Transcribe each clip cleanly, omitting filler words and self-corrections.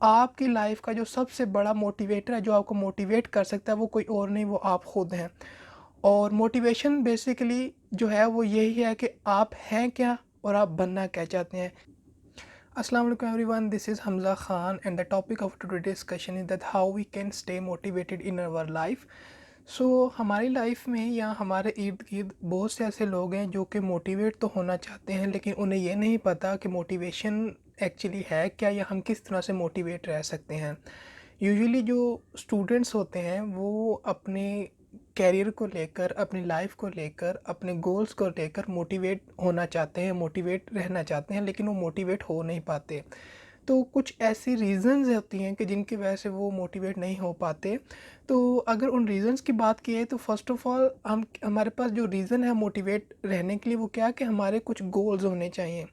आपकी लाइफ का जो सबसे बड़ा मोटिवेटर है, जो आपको मोटिवेट कर सकता है, वो कोई और नहीं, वो आप खुद हैं। और मोटिवेशन बेसिकली जो है वो यही है कि आप हैं क्या और आप बनना क्या चाहते हैं। अस्सलाम वालेकुम everyone, this is Hamza Khan and the topic of today discussion is that how we can stay motivated in our life. So हमारी लाइफ में या हमारे इर्द गिर्द बहुत से ऐसे लोग हैं जो कि मोटिवेट तो होना चाहते हैं, लेकिन उन्हें ये नहीं पता कि मोटिवेशन एक्चुअली है क्या, या हम किस तरह से मोटिवेट रह सकते हैं। यूजुअली जो स्टूडेंट्स होते हैं वो अपने कैरियर को लेकर, अपनी लाइफ को लेकर, अपने गोल्स को लेकर मोटिवेट होना चाहते हैं, मोटिवेट रहना चाहते हैं, लेकिन वो मोटिवेट हो नहीं पाते। तो कुछ ऐसी रीज़न्स होती हैं कि जिनकी वजह से वो मोटिवेट नहीं हो पाते। तो अगर उन रीज़न्स की बात की है तो फ़र्स्ट ऑफ़ ऑल हमारे पास जो रीज़न है मोटिवेट रहने के लिए, वो क्या है कि हमारे कुछ गोल्स होने चाहिए।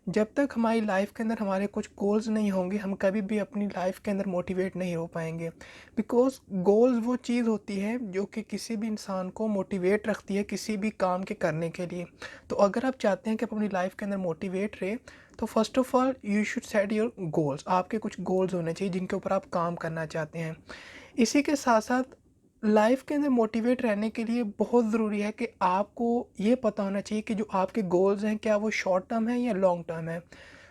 जब तक हमारी लाइफ के अंदर हमारे कुछ गोल्स नहीं होंगे, हम कभी भी अपनी लाइफ के अंदर मोटिवेट नहीं हो पाएंगे। बिकॉज़ गोल्स वो चीज़ होती है जो कि किसी भी इंसान को मोटिवेट रखती है किसी भी काम के करने के लिए। तो अगर आप चाहते हैं कि आप अपनी लाइफ के अंदर मोटिवेट रहे, तो first of all you should set your goals. आपके कुछ गोल्स होने चाहिए जिनके ऊपर आप काम करना चाहते हैं। इसी के साथ साथ लाइफ के अंदर मोटिवेट रहने के लिए बहुत ज़रूरी है कि आपको ये पता होना चाहिए कि जो आपके गोल्स हैं, क्या वो शॉर्ट टर्म है या लॉन्ग टर्म है।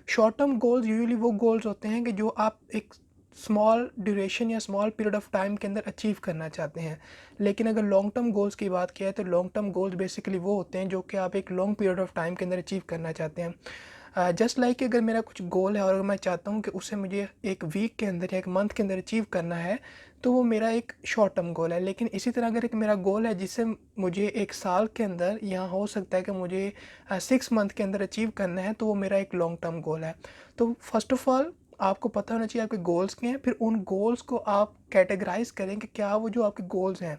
शॉर्ट टर्म गोल्स यूजुअली वो गोल्स होते हैं कि जो आप एक स्मॉल ड्यूरेशन या स्मॉल पीरियड ऑफ टाइम के अंदर अचीव करना चाहते हैं। लेकिन अगर लॉन्ग टर्म गोल्स की बात की है तो लॉन्ग टर्म गोल्स बेसिकली वो होते हैं जो कि आप एक लॉन्ग पीरियड ऑफ टाइम के अंदर अचीव करना चाहते हैं। जस्ट लाइक अगर मेरा कुछ गोल है और अगर मैं चाहता हूँ कि उसे मुझे एक वीक के अंदर या एक मंथ के अंदर अचीव करना है, तो वो मेरा एक शॉर्ट टर्म गोल है। लेकिन इसी तरह अगर एक मेरा गोल है जिसे मुझे एक साल के अंदर या हो सकता है कि मुझे 6 मंथ के अंदर अचीव करना है, तो वो मेरा एक लॉन्ग टर्म गोल है। तो फर्स्ट ऑफ ऑल आपको पता होना चाहिए आपके गोल्स क्या हैं, फिर उन गोल्स को आप कैटेगराइज करें कि क्या वो जो आपके गोल्स हैं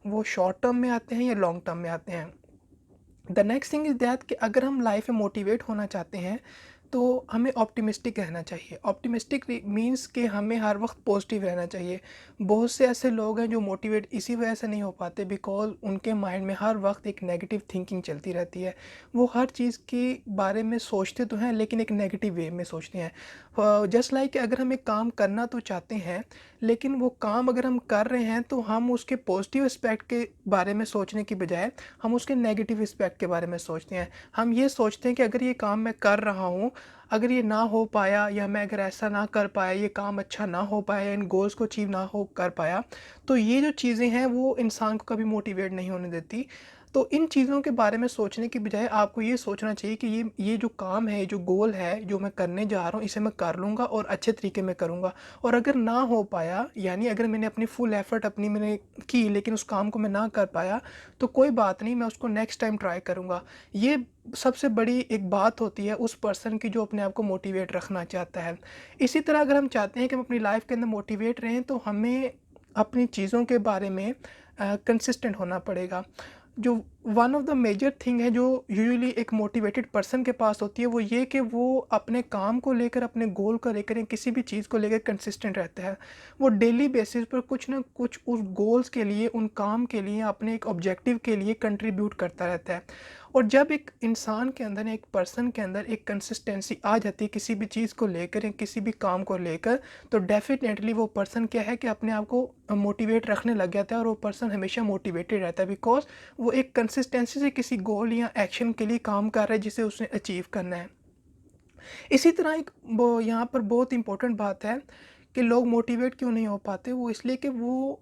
वो शॉर्ट टर्म में आते हैं या लॉन्ग टर्म में आते हैं। The next thing is that कि अगर हम लाइफ में मोटिवेट होना चाहते हैं तो हमें ऑप्टिमिस्टिक रहना चाहिए। ऑप्टिमिस्टिक मीन्स कि हमें हर वक्त पॉजिटिव रहना चाहिए। बहुत से ऐसे लोग हैं जो मोटिवेट इसी वजह से नहीं हो पाते बिकॉज़ उनके माइंड में हर वक्त एक नेगेटिव थिंकिंग चलती रहती है। वो हर चीज़ के बारे में सोचते तो हैं लेकिन एक नेगेटिव वे में सोचते हैं। जस्ट लाइक अगर हम एक काम करना तो चाहते हैं, लेकिन वो काम अगर हम कर रहे हैं तो हम उसके पॉजिटिव एस्पेक्ट के बारे में सोचने की बजाय हम उसके नेगेटिव एस्पेक्ट के बारे में सोचते हैं। हम ये सोचते हैं कि अगर ये काम मैं कर रहा हूँ, अगर ये ना हो पाया या मैं अगर ऐसा ना कर पाया, ये काम अच्छा ना हो पाया या इन गोल्स को अचीव ना हो कर पाया, तो ये जो चीज़ें हैं वो इंसान को कभी मोटिवेट नहीं होने देती। तो इन चीज़ों के बारे में सोचने की बजाय आपको ये सोचना चाहिए कि ये जो काम है, जो गोल है, जो मैं करने जा रहा हूँ, इसे मैं कर लूँगा और अच्छे तरीके में करूँगा। और अगर ना हो पाया, यानी अगर मैंने अपनी फुल एफ़र्ट मैंने की लेकिन उस काम को मैं ना कर पाया, तो कोई बात नहीं, मैं उसको नेक्स्ट टाइम ट्राई करूँगा। ये सबसे बड़ी एक बात होती है उस पर्सन की जो अपने आप को मोटिवेट रखना चाहता है। इसी तरह अगर हम चाहते हैं कि हम अपनी लाइफ़ के अंदर मोटिवेट रहें, तो हमें अपनी चीज़ों के बारे में कंसिस्टेंट होना पड़ेगा। जो one of the major thing है जो यूजुअली एक मोटिवेटेड पर्सन के पास होती है, वो ये कि वो अपने काम को लेकर, अपने गोल को लेकर या किसी भी चीज़ को लेकर कंसिस्टेंट रहता है। वो डेली बेसिस पर कुछ ना कुछ उस गोल्स के लिए, उन काम के लिए, अपने एक ऑब्जेक्टिव के लिए कंट्रीब्यूट करता रहता है। और जब एक इंसान के अंदर, एक पर्सन के अंदर एक कंसिस्टेंसी आ जाती है किसी भी चीज़ को लेकर या किसी भी काम को लेकर, तो डेफ़िनेटली वो पर्सन क्या है कि अपने आप को मोटिवेट रखने लग जाता है और वो पर्सन हमेशा मोटिवेटेड रहता है बिकॉज़ वो एक कंसिस्टेंसी से किसी गोल या एक्शन के लिए काम कर रहा है जिसे उसने अचीव करना है। इसी तरह एक वो यहाँ पर बहुत इम्पोर्टेंट बात है कि लोग मोटिवेट क्यों नहीं हो पाते, वो इसलिए कि वो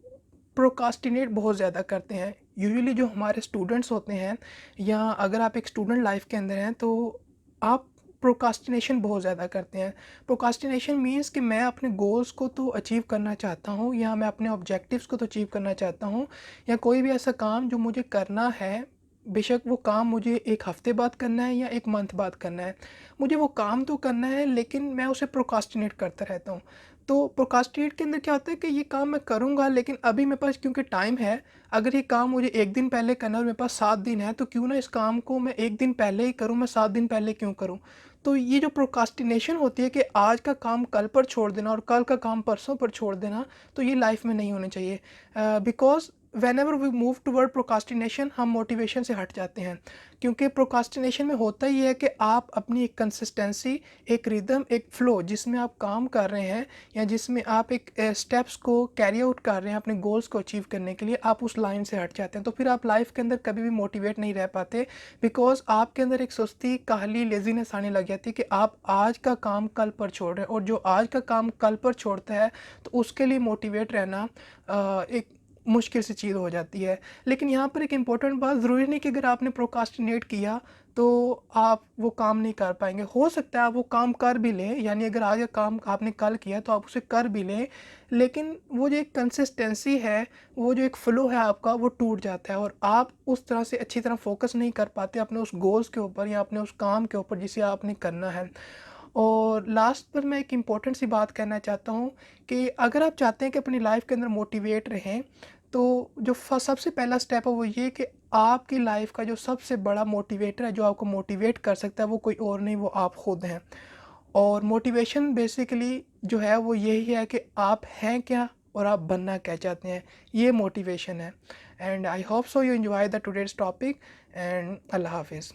प्रोक्रास्टिनेट बहुत ज़्यादा करते हैं। यूजुअली जो हमारे स्टूडेंट्स होते हैं या अगर आप एक स्टूडेंट लाइफ के अंदर हैं, तो आप प्रोक्रास्टिनेशन बहुत ज़्यादा करते हैं। प्रोक्रास्टिनेशन मीन्स कि मैं अपने गोल्स को तो अचीव करना चाहता हूँ या मैं अपने ऑब्जेक्टिव्स को तो अचीव करना चाहता हूँ, या कोई भी ऐसा काम जो मुझे करना है, बेशक वो काम मुझे 1 हफ़्ते बाद करना है या 1 मंथ बाद करना है। मुझे वो काम तो करना है लेकिन मैं उसे प्रोक्रास्टिनेट करता रहता हूँ। तो प्रोक्रास्टिनेट के अंदर क्या होता है कि ये काम मैं करूँगा लेकिन अभी मेरे पास क्योंकि टाइम है, अगर ये काम मुझे 1 दिन पहले करना है और मेरे पास 7 दिन है, तो क्यों ना इस काम को मैं 1 दिन पहले ही करूँ, मैं 7 दिन पहले क्यों करूँ? तो ये जो प्रोक्रास्टिनेशन होती है कि आज का काम कल पर छोड़ देना और कल का काम परसों पर छोड़ देना, तो ये लाइफ़ में नहीं होनी चाहिए। Because whenever we move toward procrastination हम मोटिवेशन से हट जाते हैं, क्योंकि प्रोक्रास्टिनेशन में होता ही है कि आप अपनी एक कंसिस्टेंसी, एक रिदम, एक फ्लो जिसमें आप काम कर रहे हैं या जिसमें आप एक स्टेप्स को कैरी आउट कर रहे हैं अपने गोल्स को अचीव करने के लिए, आप उस लाइन से हट जाते हैं। तो फिर आप लाइफ के अंदर कभी भी मोटिवेट नहीं रह पाते, बिकॉज आपके अंदर एक सुस्ती, काहली, लेजीनेस आने लग जाती है कि आप आज का काम कल पर छोड़ रहे हैं, और जो आज का काम कल पर छोड़ता है तो उसके लिए मोटिवेट रहना एक मुश्किल सी चीज़ हो जाती है। लेकिन यहाँ पर एक इम्पोर्टेंट बात, ज़रूरी नहीं कि अगर आपने प्रोक्रास्टिनेट किया तो आप वो काम नहीं कर पाएँगे। हो सकता है आप वो काम कर भी लें, यानी अगर आज का काम आपने कल किया तो आप उसे कर भी लें, लेकिन वो जो एक कंसिस्टेंसी है, वो जो एक फ़्लो है आपका, वो टूट जाता है और आप उस तरह से अच्छी तरह फ़ोकस नहीं कर पाते अपने उस गोल्स के ऊपर या अपने उस काम के ऊपर जिसे आपने करना है। और लास्ट पर मैं एक इम्पोर्टेंट सी बात कहना चाहता हूँ कि अगर आप चाहते हैं कि अपनी लाइफ के अंदर मोटिवेट रहें, तो जो सबसे पहला स्टेप है वो ये कि आपकी लाइफ का जो सबसे बड़ा मोटिवेटर है, जो आपको मोटिवेट कर सकता है, वो कोई और नहीं, वो आप खुद हैं। और मोटिवेशन बेसिकली जो है वो यही है कि आप हैं क्या और आप बनना क्या चाहते हैं, ये मोटिवेशन है। And I hope so you enjoy the today's topic, and अल्लाह हाफिज़।